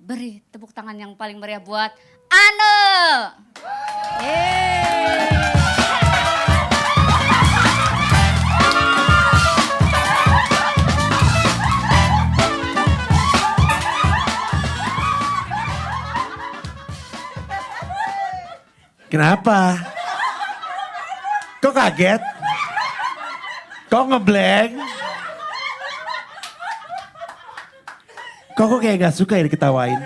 beri tepuk tangan yang paling meriah buat Ane. Kenapa? Kok kaget? Kok ngeblank? Kok kayak gak suka ya diketawain?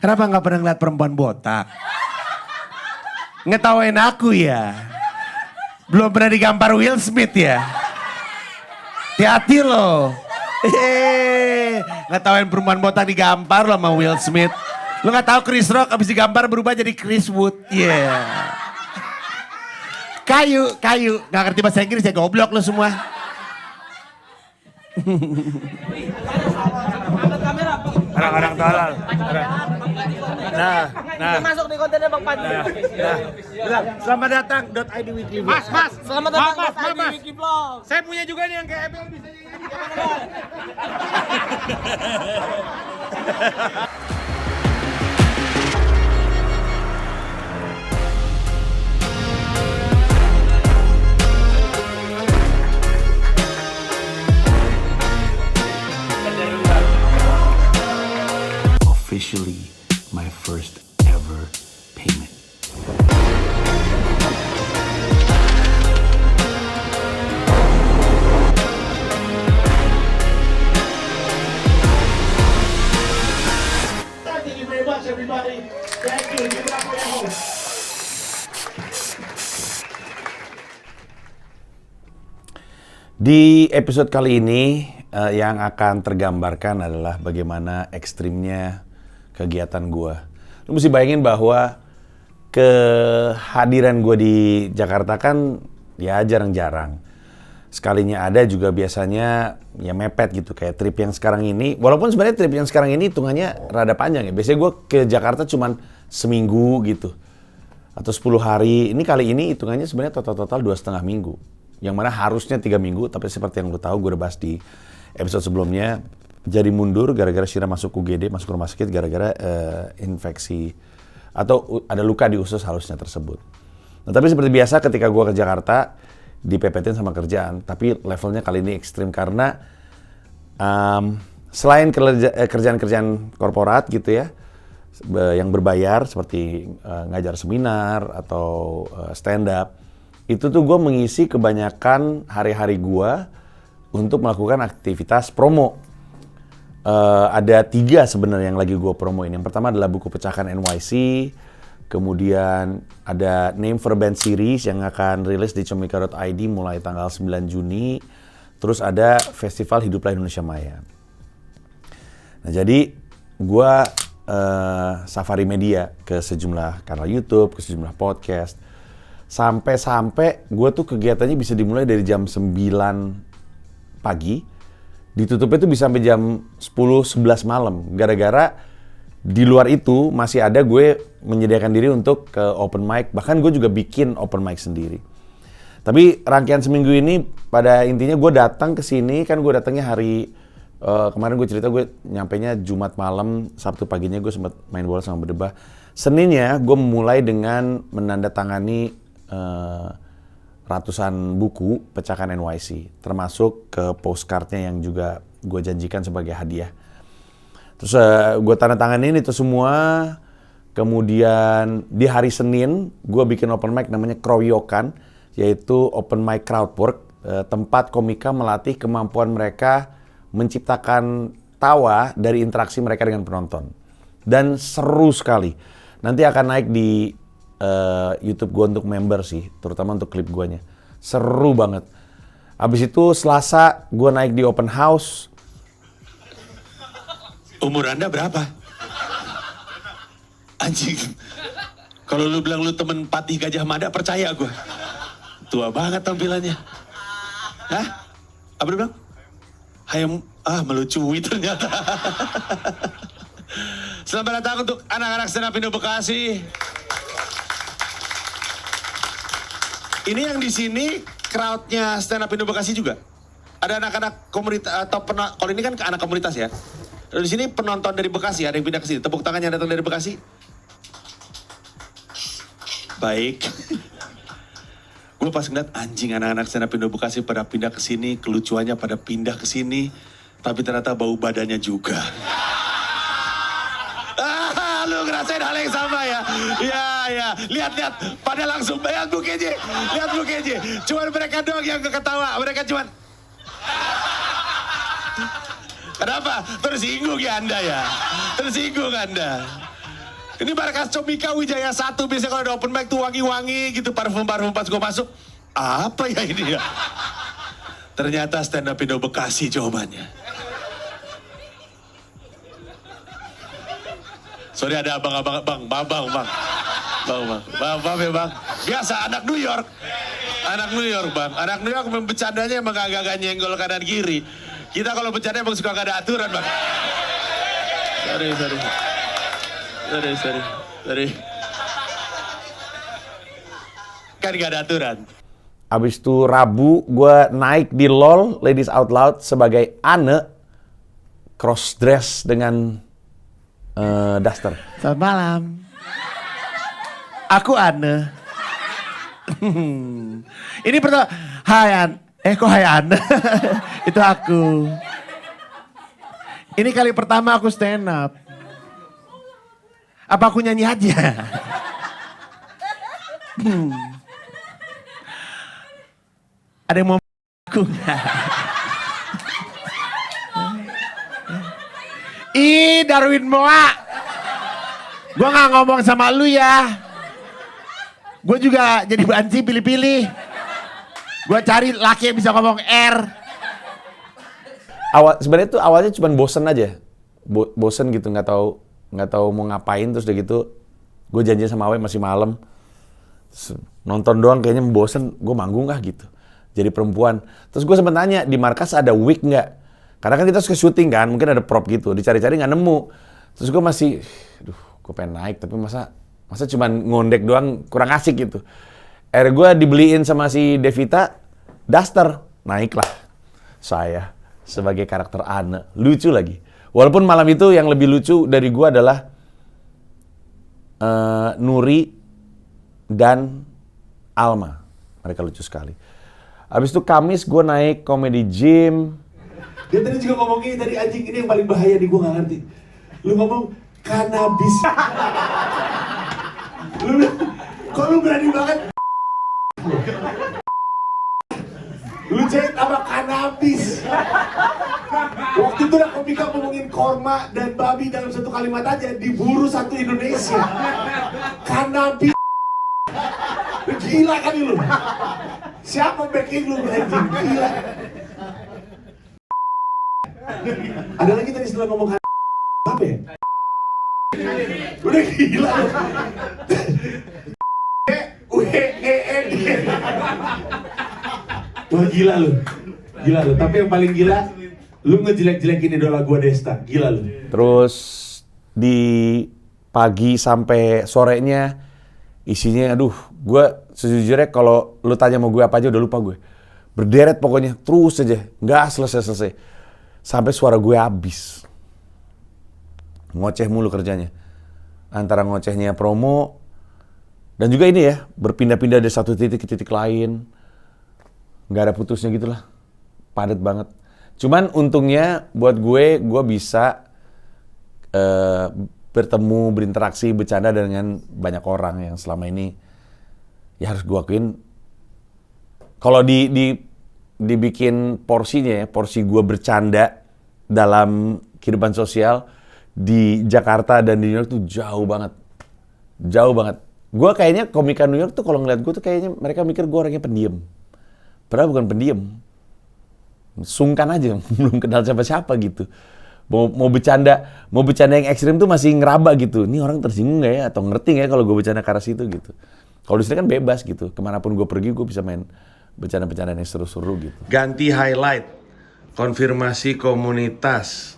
Kenapa gak pernah ngeliat perempuan botak? Ngetawain aku ya? Belum pernah digampar Will Smith ya? Hati-hati loh. Ngetawain perempuan botak digampar loh sama Will Smith. Lo gak tahu Chris Rock abis digampar berubah jadi Chris Wood. Yeah. Kayu. Gak ngerti bahasa Inggris ya, goblok lo semua. Orang-orang tolol. Nah. Masuk di kontennya Bang Panji. Selamat datang .id Weekly Vlog. Mas. Selamat datang Mas. di Wiki Vlog. Saya punya juga nih yang kayak Ebel bisa nyanyi. Officially my first ever payment. Thank you very much everybody. Thank you. Give it up for your host. Di episode kali ini yang akan tergambarkan adalah bagaimana ekstrimnya kegiatan gue. Lu mesti bayangin bahwa kehadiran gue di Jakarta kan ya jarang-jarang. Sekalinya ada juga biasanya ya mepet gitu kayak trip yang sekarang ini. Walaupun sebenarnya trip yang sekarang ini hitungannya rada panjang ya. Biasanya gue ke Jakarta cuman seminggu gitu. Atau 10 hari. Ini kali ini hitungannya sebenarnya total 2,5 minggu. Yang mana harusnya 3 minggu, tapi seperti yang lu tahu gue udah bahas di episode sebelumnya, jadi mundur gara-gara Syira masuk UGD, masuk rumah sakit gara-gara infeksi atau ada luka di usus halusnya tersebut. Nah tapi seperti biasa ketika gue ke Jakarta, dipepetin sama kerjaan, tapi levelnya kali ini ekstrim karena selain kerjaan-kerjaan korporat gitu ya, yang berbayar seperti ngajar seminar atau stand up, itu tuh gue mengisi kebanyakan hari-hari gue untuk melakukan aktivitas promo. Ada 3 sebenarnya yang lagi gue promoin. Yang pertama adalah buku Pecahkan NYC, kemudian ada Name for Band series yang akan rilis di comika.id mulai tanggal 9 Juni, terus ada Festival Hiduplah Indonesia Maya. Nah jadi gue safari media ke sejumlah kanal YouTube, ke sejumlah podcast, sampai gue tuh kegiatannya bisa dimulai dari jam 9 pagi, ditutupnya tuh bisa sampai jam 10-11 malam. Gara-gara di luar itu masih ada gue menyediakan diri untuk ke open mic, bahkan gue juga bikin open mic sendiri. Tapi rangkaian seminggu ini pada intinya gue datang ke sini, kan gue datangnya hari kemarin gue cerita gue nyampainya Jumat malam, Sabtu paginya gue sempat main bola sama Berdebah. Seninnya gue mulai dengan menandatangani ratusan buku Pecahkan NYC, termasuk ke postcardnya yang juga gue janjikan sebagai hadiah. Terus gue tanda tanganin itu semua. Kemudian di hari Senin gue bikin open mic namanya Kroyokan, yaitu open mic crowdwork, tempat komika melatih kemampuan mereka menciptakan tawa dari interaksi mereka dengan penonton. Dan seru sekali. Nanti akan naik di YouTube gue untuk member sih, terutama untuk klip guanya. Seru banget. Abis itu Selasa gue naik di open house. Umur Anda berapa? Anjing. Kalau lu bilang lu temen Patih Gajah Mada, percaya gue. Tua banget tampilannya. Hah? Apa dia bilang? Hayam, melucui ternyata. Selamat datang untuk anak-anak stand up Indo Bekasi. Ini yang di sini crowdnya stand up Indo Bekasi juga. Ada anak-anak komunitas atau kalau ini kan ke anak komunitas ya. Di sini penonton dari Bekasi, ada yang pindah ke sini. Tepuk tangan yang datang dari Bekasi. Baik. Gue pas ngeliat anjing anak-anak stand up Indo Bekasi pada pindah ke sini, kelucuannya pada pindah ke sini, tapi ternyata bau badannya juga. Lu ngerasain hal yang sama ya? Ya. Lihat. Pada langsung, lihat Bu KJ. Cuman mereka doang yang ketawa. Mereka cuman... Kenapa? Tersinggung ya Anda ya? Tersinggung Anda. Ini markas Comika Wijaya 1. Biasanya kalau ada open mic tuh wangi-wangi gitu. Parfum-parfum pas gue masuk. Apa ya ini ya? Ternyata stand up Indo Bekasi jawabannya. Sorry ada abang-abang, bang. Maaf ya bang. Biasa anak New York bang. Anak New York bercandanya emang agak-agak nyenggol kanan kiri. Kita kalau bercanda emang suka gak ada aturan bang. Sorry. Kan gak ada aturan. Abis itu Rabu gue naik di LOL Ladies Out Loud sebagai Anne, cross dress dengan Duster. Selamat malam. Aku Anne. Ini pertama. Kok hai Anne? Itu aku. Ini kali pertama aku stand up. Apa aku nyanyi aja? Ada yang mau aku nggak? Darwin Moa. Gue gak ngomong sama lu ya. Gue juga jadi banci pilih-pilih. Gue cari laki yang bisa ngomong R. Sebenarnya tuh awalnya cuma bosen aja. Bosen gitu, nggak tahu mau ngapain. Terus udah gitu gue janjian sama Awe masih malam. Nonton doang kayaknya bosen. Gue manggung gitu. Jadi perempuan. Terus gue sempet nanya, di markas ada wig nggak? Karena kan kita suka syuting kan, mungkin ada prop gitu. Dicari-cari nggak nemu. Terus gue masih, gue pengen naik, tapi masa cuman ngondek doang kurang asik gitu. Akhirnya gue dibeliin sama si Devita, Duster. Naiklah saya sebagai karakter Anne. Lucu lagi. Walaupun malam itu yang lebih lucu dari gue adalah Nuri dan Alma. Mereka lucu sekali. Habis itu Kamis gue naik Comedy Gym. Dia tadi juga ngomongin tadi anjing ini yang paling bahaya nih, gue gak ngerti. Lu ngomong kanabis. Kok lu berani banget? Lu jahit sama kanabis. Waktu itu udah komika ngomongin korma dan babi dalam satu kalimat aja, diburu satu Indonesia. Kanabis. Gila kan lu? Siapa backing lu anjing? Gila. Ada lagi tadi setelah ngomong apa ya? Udah gila lu. W-E-E-D. Wah gila lu. Tapi yang paling gila, lu ngejelek-jelekin idola gua Desta. Gila lu. Terus di pagi sampai sorenya isinya, gue sejujurnya kalau lu tanya mau gue apa aja udah lupa gue. Berderet pokoknya, terus aja, nggak selesai. Sampai suara gue habis. Ngoceh mulu kerjanya. Antara ngocehnya promo, dan juga ini ya, berpindah-pindah dari satu titik ke titik lain. Nggak ada putusnya gitulah. Padat banget. Cuman untungnya buat gue bisa bertemu, berinteraksi, bercanda dengan banyak orang yang selama ini ya harus gue akuin. Kalau dibikin porsinya ya, porsi gue bercanda dalam kehidupan sosial di Jakarta dan di New York tuh jauh banget. Gue kayaknya komika New York tuh kalau ngeliat gue tuh kayaknya mereka mikir gue orangnya pendiam. Padahal bukan pendiam. Sungkan aja, belum kenal siapa-siapa gitu. Mau bercanda yang ekstrim tuh masih ngeraba gitu. Ini orang tersinggung nggak ya? Atau ngerti nggak ya kalau gue bercanda ke arah situ gitu. Kalau di sini kan bebas gitu. Kemanapun gue pergi gue bisa main bercanda-bercanda yang seru-seru gitu. Ganti highlight, konfirmasi komunitas,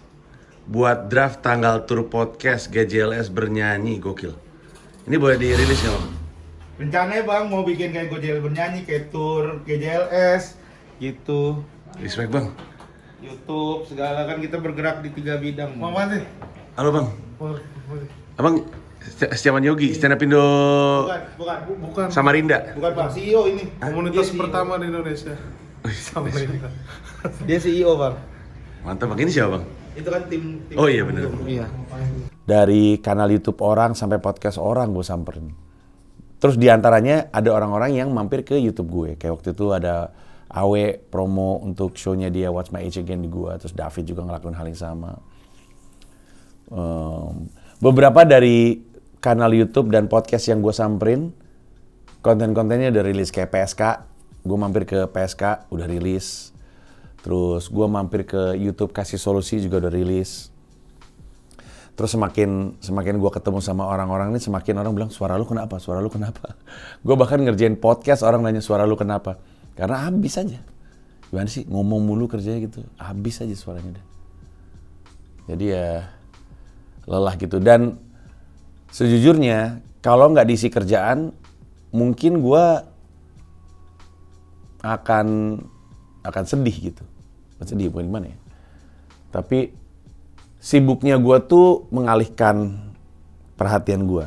buat draft tanggal tur podcast GJLS bernyanyi, gokil. Ini boleh dirilis nggak Bang? Rencananya bang mau bikin kayak GJL bernyanyi, kayak tour GJLS gitu. Respect Bang. YouTube segala kan kita bergerak di 3 bidang. Mama nih. Halo bang. Abang Setiawan Yogi, stand up Indo Bukan. Samarinda. Bukan Pak, CEO ini. Komunitas Dia CEO. pertama di Indonesia. Samarinda. Dia CEO, Bang. Mantap bang, ini siapa bang? Itu kan tim Oh iya benar. Iya. Dari kanal YouTube orang sampai podcast orang gue samperin. Terus diantaranya ada orang-orang yang mampir ke YouTube gue. Kayak waktu itu ada Awe promo untuk show-nya dia What's My Age Again di gue. Terus David juga ngelakuin hal yang sama. Beberapa dari kanal YouTube dan podcast yang gue samperin, konten-kontennya udah rilis. Kayak PSK, gue mampir ke PSK, udah rilis. Terus gue mampir ke YouTube Kasih Solusi juga udah rilis. Terus semakin gue ketemu sama orang-orang ini, semakin orang bilang, suara lu kenapa? Suara lu kenapa? Gue bahkan ngerjain podcast, orang nanya suara lu kenapa? Karena habis aja. Gimana sih, ngomong mulu kerjanya gitu. Habis aja suaranya deh. Jadi ya lelah gitu. Dan sejujurnya, kalau nggak diisi kerjaan, mungkin gue akan sedih gitu. Sedih, bukan gimana ya. Tapi sibuknya gue tuh mengalihkan perhatian gue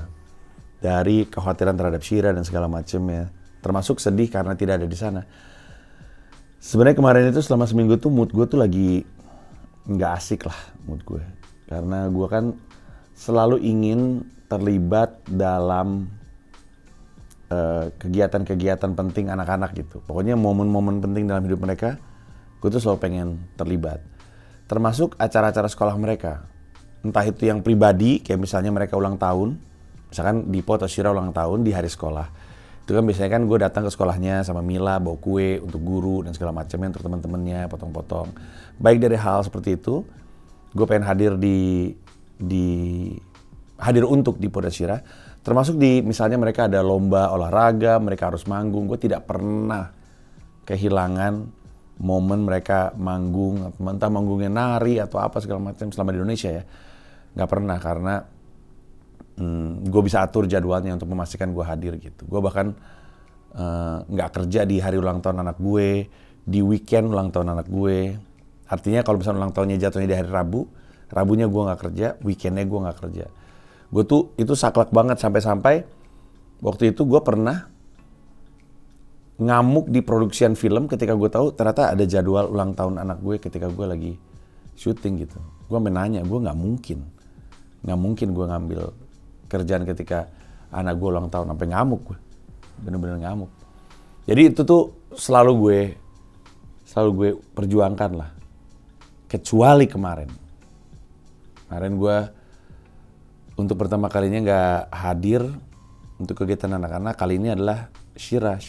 dari kekhawatiran terhadap Shira dan segala macemnya, termasuk sedih karena tidak ada di sana. Sebenarnya kemarin itu selama seminggu tuh mood gue tuh lagi nggak asik lah mood gue, karena gue kan selalu ingin terlibat dalam kegiatan-kegiatan penting anak-anak gitu. Pokoknya momen-momen penting dalam hidup mereka, gue tuh selalu pengen terlibat. Termasuk acara-acara sekolah mereka. Entah itu yang pribadi, kayak misalnya mereka ulang tahun. Misalkan Dipo atau Shira ulang tahun di hari sekolah. Itu kan biasanya kan gue datang ke sekolahnya sama Mila, bawa kue untuk guru dan segala macamnya untuk teman-temannya, potong-potong. Baik dari hal seperti itu, gue pengen hadir hadir untuk Dipo dan Shira. Termasuk di misalnya mereka ada lomba olahraga, mereka harus manggung. Gue tidak pernah kehilangan momen mereka manggung, entah manggungnya nari atau apa segala macam selama di Indonesia ya. Nggak pernah, karena gue bisa atur jadwalnya untuk memastikan gue hadir gitu. Gue bahkan nggak kerja di hari ulang tahun anak gue, di weekend ulang tahun anak gue. Artinya kalau misalnya ulang tahunnya jatuhnya di hari Rabu, Rabunya gue nggak kerja, weekendnya gue nggak kerja. Gue tuh itu saklek banget sampai-sampai waktu itu gue pernah ngamuk di produksian film ketika gue tahu ternyata ada jadwal ulang tahun anak gue ketika gue lagi syuting gitu. Gue menanya, gue nggak mungkin gue ngambil kerjaan ketika anak gue ulang tahun, sampai ngamuk gue, bener-bener ngamuk. Jadi itu tuh selalu gue perjuangkan lah, kecuali kemarin gue untuk pertama kalinya nggak hadir untuk kegiatan anak-anak. Kali ini adalah Shira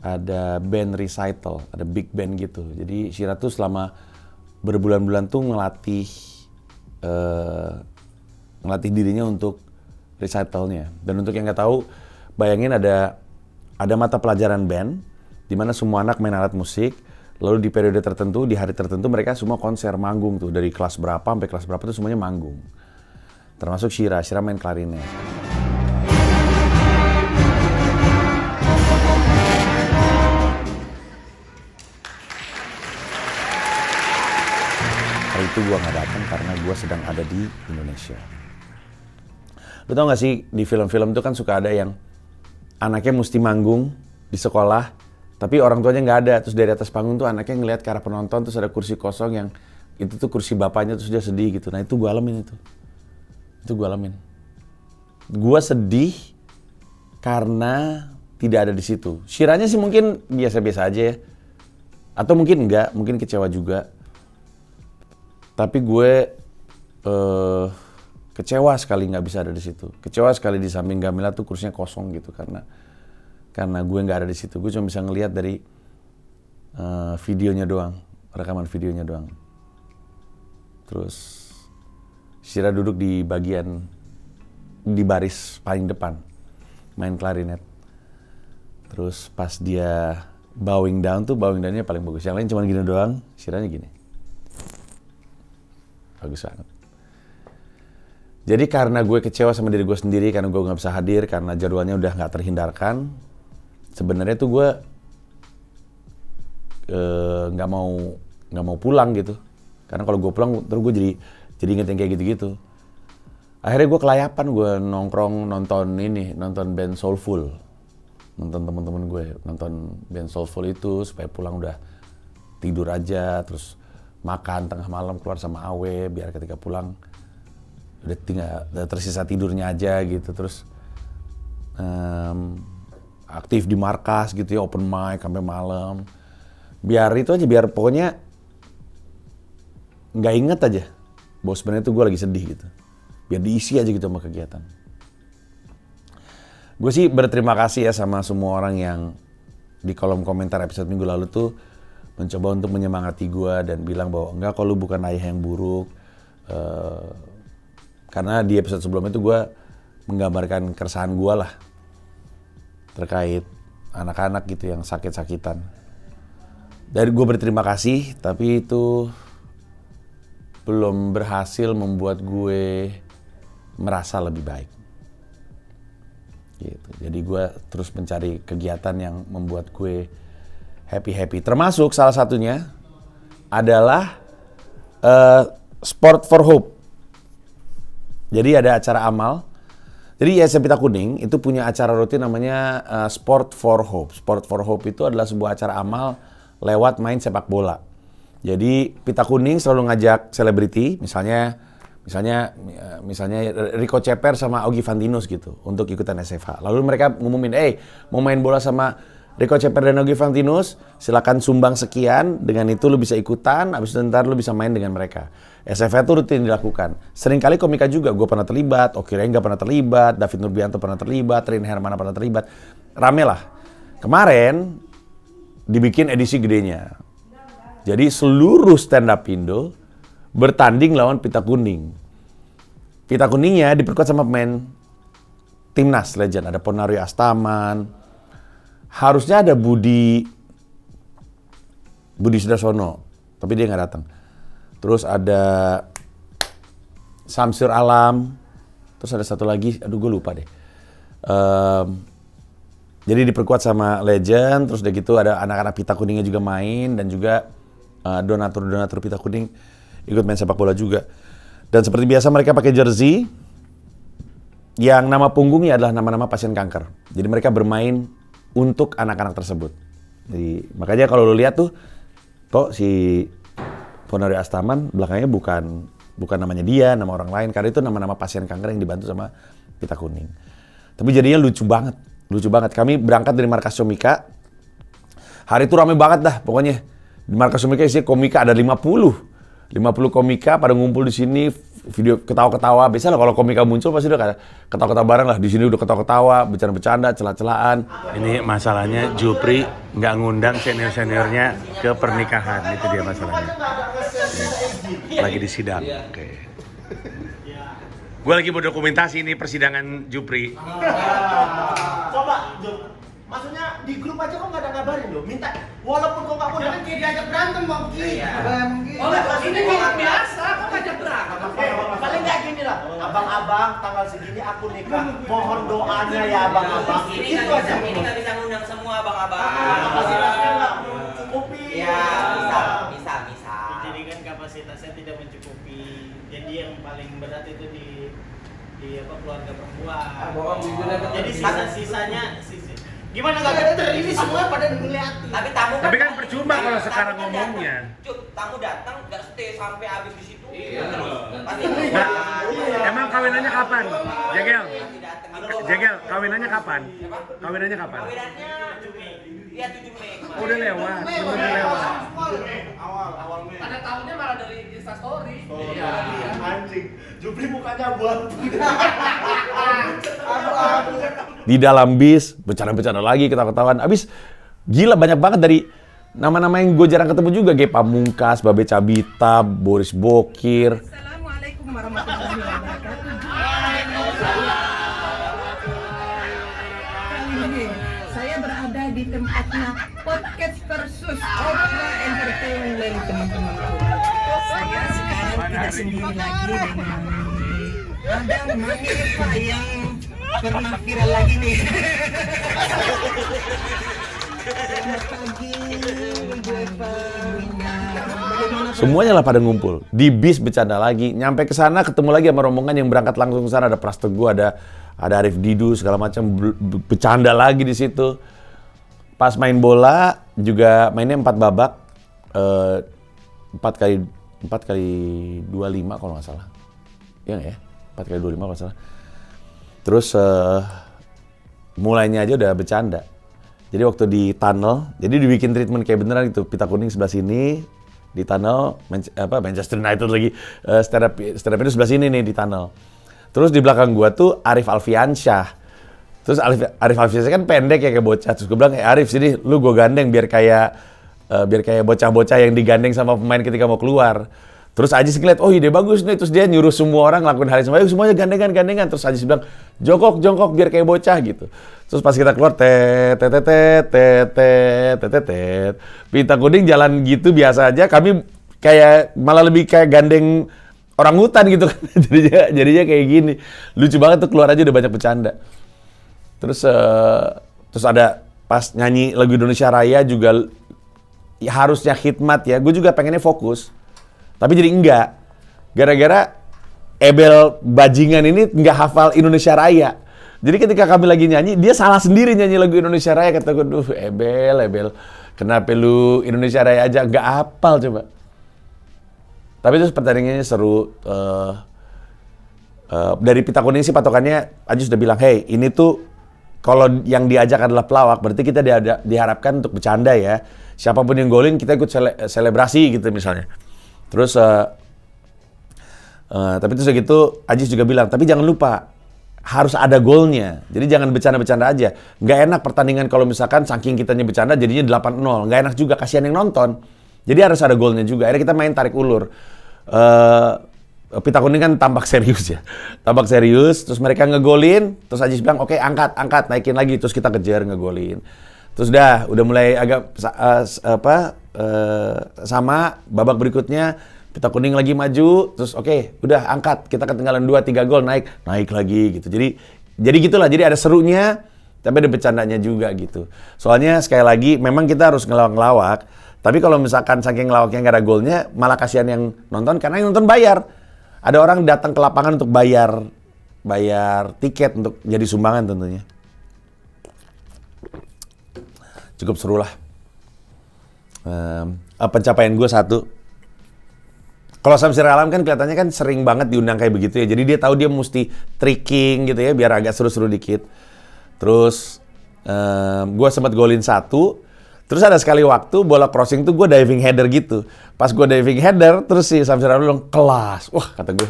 ada band recital, ada big band gitu. Jadi Shira tuh selama berbulan-bulan tuh ngelatih dirinya untuk recitalnya. Dan untuk yang nggak tahu, bayangin ada mata pelajaran band di mana semua anak main alat musik. Lalu di periode tertentu, di hari tertentu mereka semua konser manggung tuh, dari kelas berapa sampai kelas berapa tuh semuanya manggung. Termasuk Shira main klarinet. Hari itu gue nggak datang karena gue sedang ada di Indonesia. Lu tau gak sih, di film-film tuh kan suka ada yang anaknya mesti manggung di sekolah, tapi orang tuanya nggak ada. Terus dari atas panggung tuh anaknya ngeliat ke arah penonton, terus ada kursi kosong yang itu tuh kursi bapaknya, terus dia sedih gitu. Nah itu gue alamin itu. Gue sedih karena tidak ada di situ. Shiranya sih mungkin biasa-biasa aja ya. Atau mungkin enggak, mungkin kecewa juga. Tapi gue kecewa sekali nggak bisa ada di situ. Kecewa sekali di samping Gamila tuh kursinya kosong gitu karena gue nggak ada di situ. Gue cuma bisa ngelihat dari videonya doang, rekaman videonya doang. Terus Shira duduk di baris paling depan, main klarinet. Terus pas dia bowing downnya paling bagus. Yang lain cuma gini doang, Shiranya gini. Bagus banget. Jadi karena gue kecewa sama diri gue sendiri, karena gue nggak bisa hadir, karena jadwalnya udah nggak terhindarkan, sebenarnya tuh gue nggak mau nggak mau pulang gitu. Karena kalau gue pulang terus gue jadi inget yang kayak gitu-gitu. Akhirnya gue kelayapan, gue nongkrong nonton band Soulful. Nonton temen-temen gue, nonton band Soulful itu supaya pulang udah tidur aja, terus makan tengah malam keluar sama Awe biar ketika pulang udah tersisa tidurnya aja gitu. Terus aktif di markas gitu ya, open mic sampai malam. Biar itu aja, biar pokoknya nggak inget aja bahwa sebenarnya itu gue lagi sedih gitu. Biar diisi aja gitu sama kegiatan. Gue sih berterima kasih ya sama semua orang yang di kolom komentar episode minggu lalu tuh mencoba untuk menyemangati gue dan bilang bahwa enggak, kalau lu bukan ayah yang buruk. Karena di episode sebelumnya itu gue menggambarkan keresahan gue lah terkait anak-anak gitu yang sakit-sakitan. Dari gue berterima kasih, tapi itu belum berhasil membuat gue merasa lebih baik. Gitu. Jadi gue terus mencari kegiatan yang membuat gue happy-happy. Termasuk salah satunya adalah Sport for Hope. Jadi ada acara amal. Jadi Yayasan Pita Kuning itu punya acara rutin namanya Sport for Hope. Sport for Hope itu adalah sebuah acara amal lewat main sepak bola. Jadi Pita Kuning selalu ngajak selebriti, misalnya Rico Ceper sama Augie Fantinus gitu untuk ikutan SFH. Lalu mereka ngumumin, mau main bola sama Rico Ceper dan Augie Fantinus, silakan sumbang sekian, dengan itu lu bisa ikutan, habis itu ntar lu bisa main dengan mereka. SFH itu rutin dilakukan. Seringkali komika juga, gue pernah terlibat, Oki Rengga pernah terlibat, David Nurbianto pernah terlibat, Rin Hermana pernah terlibat. Rame lah. Kemarin dibikin edisi gedenya. Jadi seluruh stand up Indo bertanding lawan Pita Kuning. Pita Kuningnya diperkuat sama pemain timnas legend. Ada Ponario Astaman. Harusnya ada Budi Sudarsono, tapi dia nggak datang. Terus ada Samsir Alam. Terus ada satu lagi, aduh gue lupa deh. Jadi diperkuat sama legend. Terus udah gitu ada anak-anak Pita Kuningnya juga main. Dan juga donatur Pita Kuning ikut main sepak bola juga. Dan seperti biasa mereka pakai jersey yang nama punggungnya adalah nama-nama pasien kanker. Jadi mereka bermain untuk anak-anak tersebut. Jadi makanya kalau lo lihat tuh, kok si Ponario Astaman belakangnya bukan namanya dia, nama orang lain. Karena itu nama-nama pasien kanker yang dibantu sama Pita Kuning. Tapi jadinya lucu banget. Kami berangkat dari markas Comika. Hari itu rame banget dah pokoknya. Di markas Comika isinya komika ada 50 komika pada ngumpul di sini, video ketawa-ketawa. Biasalah kalau komika muncul pasti udah ketawa-ketawa bareng lah. Di sini udah ketawa-ketawa, bercanda-bercanda, celah-celahan. Ini masalahnya Jupri nggak ngundang senior-seniornya ke pernikahan, itu dia masalahnya. Lagi di sidang. Oke. Gue lagi berdokumentasi ini persidangan Jupri. Coba, maksudnya di grup aja kok nggak ada ngabarin lo. Minta, walaupun kok nggak mau, jangan kayak diajak berantem Bang Ki. Ini kayak biasa, kok ngajak berantem. Paling nggak gini lah, abang-abang tanggal segini aku nikah. Mohon doanya ya abang-abang. Itu aja. Ini nggak bisa ngundang semua abang-abang. Kapasitasnya nggak mencukupi. Ya, bisa. Jadi kan kapasitasnya tidak mencukupi. Jadi yang paling berat itu di keluarga perempuan. Jadi sisa-sisanya gimana nggak geter ini semua pada ngeliatin. Tapi kan percuma kalau sekarang ngomongnya. Tamu datang nggak stay sampai habis di situ. Pasti Emang kawinannya kapan? Jegel, kawinannya kapan? Kawinannya ya 7 Mei. Udah lewat. Awal Mei. Pada tahunnya malah dari Instastory. Iya. Anjing, Jupri mukanya buat. Di dalam bis, bercanda-bercanda lagi, ketawa-ketawaan. Abis, gila banyak banget dari nama-nama yang gue jarang ketemu juga. Kayak Pamungkas, Babe Cabita, Boris Bokir. Assalamualaikum warahmatullahi wabarakatuh. Kali ini saya berada di tempatnya Podcast versus Opera Entertainment, teman-temanku. Saya sekarang tidak sendiri lagi dengan ada Manirva yang pernah viral lagi nih. Selamat pagi, Ibu Eva, Winda. Bagaimana Semuanya lah pada ngumpul. Di bis bercanda lagi. Nyampe ke sana ketemu lagi sama rombongan yang berangkat langsung ke sana. Ada Prastogo, ada Arif Didu segala macam bercanda lagi di situ. Pas main bola juga mainnya 4 babak. 4 kali 25 kalau nggak salah. Iya nggak ya? 4 kali 25 kalau nggak salah. Terus mulainya aja udah bercanda. Jadi waktu di tunnel, jadi dibikin treatment kayak beneran gitu. Pita kuning sebelah sini, di tunnel, Manchester United lagi, stand up itu sebelah sini nih di tunnel. Terus di belakang gua tuh Arif Alfiansyah. Terus Arif Alfiansyah kan pendek ya kayak bocah. Terus gua bilang, Arif sini, lu gua gandeng biar kayak bocah-bocah yang digandeng sama pemain ketika mau keluar. Terus Ajis ngeliat, oh ide bagus nih. Terus dia nyuruh semua orang ngelakuin hal yang sama. Semuanya gandengan. Terus Ajis bilang, jongkok biar kayak bocah gitu. Terus pas kita keluar, Pita kuning jalan gitu biasa aja. Kami kayak malah lebih kayak gandeng orang hutan gitu kan. jadinya kayak gini. Lucu banget tuh, keluar aja udah banyak bercanda. Terus ada pas nyanyi lagu Indonesia Raya juga ya, harusnya khidmat ya. Gue juga pengennya fokus. Tapi jadi enggak. Gara-gara Ebel bajingan ini enggak hafal Indonesia Raya. Jadi ketika kami lagi nyanyi, dia salah sendiri nyanyi lagu Indonesia Raya. Kata gue, duh Ebel. Kenapa lu Indonesia Raya aja enggak hafal coba. Tapi terus pertandingannya seru. Dari Pita Kuning sih patokannya, Aji sudah bilang, hey ini tuh kalau yang diajak adalah pelawak, berarti kita diharapkan untuk bercanda ya. Siapapun yang golin, kita ikut selebrasi gitu misalnya. Terus, tapi terus gitu, Ajis juga bilang, tapi jangan lupa, harus ada golnya. Jadi jangan bercanda-bercanda aja. Nggak enak pertandingan kalau misalkan saking kitanya bercanda jadinya 8-0. Nggak enak juga, kasihan yang nonton. Jadi harus ada golnya juga. Akhirnya kita main tarik ulur. Pita Kuning kan tampak serius ya. Tampak serius, terus mereka ngegolin, terus Ajis bilang, oke, angkat, naikin lagi. Terus kita kejar ngegolin. Terus udah mulai agak sama babak berikutnya Pita Kuning lagi maju, terus oke, udah angkat, kita ketinggalan 2-3 gol, naik lagi gitu. Jadi gitulah, jadi ada serunya, tapi ada bercandanya juga gitu. Soalnya sekali lagi, memang kita harus ngelawak, tapi kalau misalkan saking ngelawaknya nggak ada golnya, malah kasihan yang nonton, karena yang nonton bayar. Ada orang datang ke lapangan untuk bayar tiket untuk jadi sumbangan tentunya. Cukup seru lah. Pencapaian gue 1. Kalau Samsir Alam kan kelihatannya kan sering banget diundang kayak begitu ya. Jadi dia tahu dia mesti tricking gitu ya biar agak seru-seru dikit. Terus gue sempat golin 1. Terus ada sekali waktu bola crossing tuh gue diving header gitu. Pas gue diving header terus si Samsir Alam bilang kelas. Wah kata gue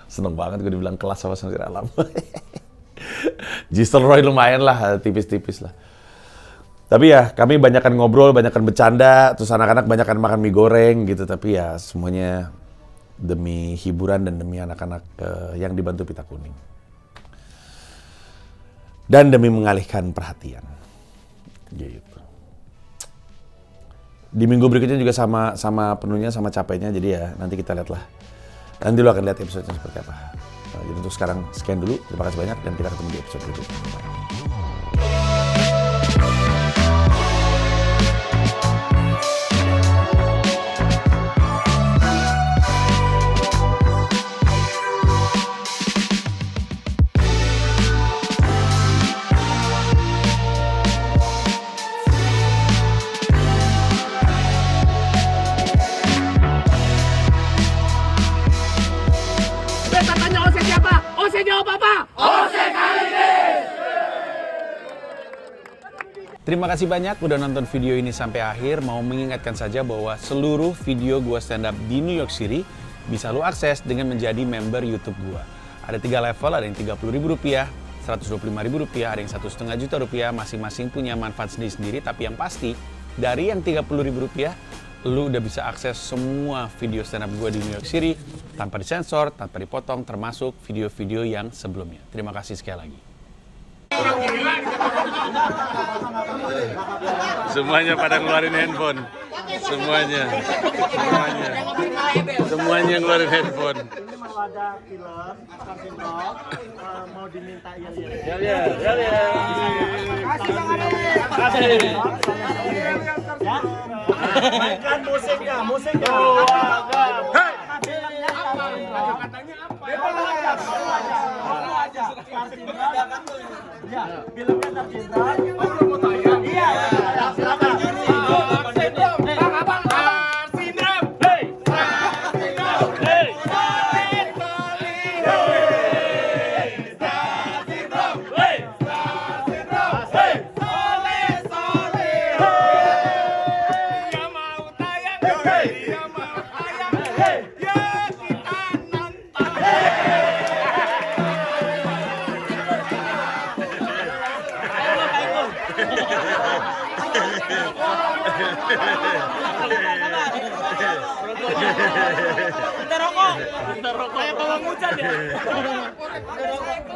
seneng banget gue dibilang kelas sama Samsir Alam. Gistelroy lumayan lah, tipis-tipis lah. Tapi ya kami banyakan ngobrol, banyakan bercanda, terus anak-anak banyakan makan mie goreng gitu. Tapi ya semuanya demi hiburan dan demi anak-anak yang dibantu Pita Kuning. Dan demi mengalihkan perhatian. Gitu. Di minggu berikutnya juga sama penuhnya, sama capeknya. Jadi ya nanti kita lihat lah. Nanti lu akan lihat episode-nya seperti apa. Jadi untuk sekarang sekian dulu. Terima kasih banyak dan kita ketemu di episode berikutnya. Bye. Terima kasih banyak udah nonton video ini sampai akhir. Mau mengingatkan saja bahwa seluruh video gua stand up di New York City bisa lu akses dengan menjadi member YouTube gua. Ada 3 level, ada yang Rp30.000, Rp125.000, ada yang Rp1,5 juta, masing-masing punya manfaat sendiri-sendiri. Tapi yang pasti, dari yang Rp30.000, lu udah bisa akses semua video stand up gua di New York City tanpa disensor, tanpa dipotong, termasuk video-video yang sebelumnya. Terima kasih sekali lagi. Semuanya pada ngeluarin handphone. Semuanya ngeluarin handphone. Ini mau ada film Star Syndrome, mau diminta yel. Mainkan musiknya. Filmnya Star Syndrome. Katanya apa? Ya, filmnya Star Syndrome. Iya, silakan. Kita rokok. Kayak bawang hujan ya.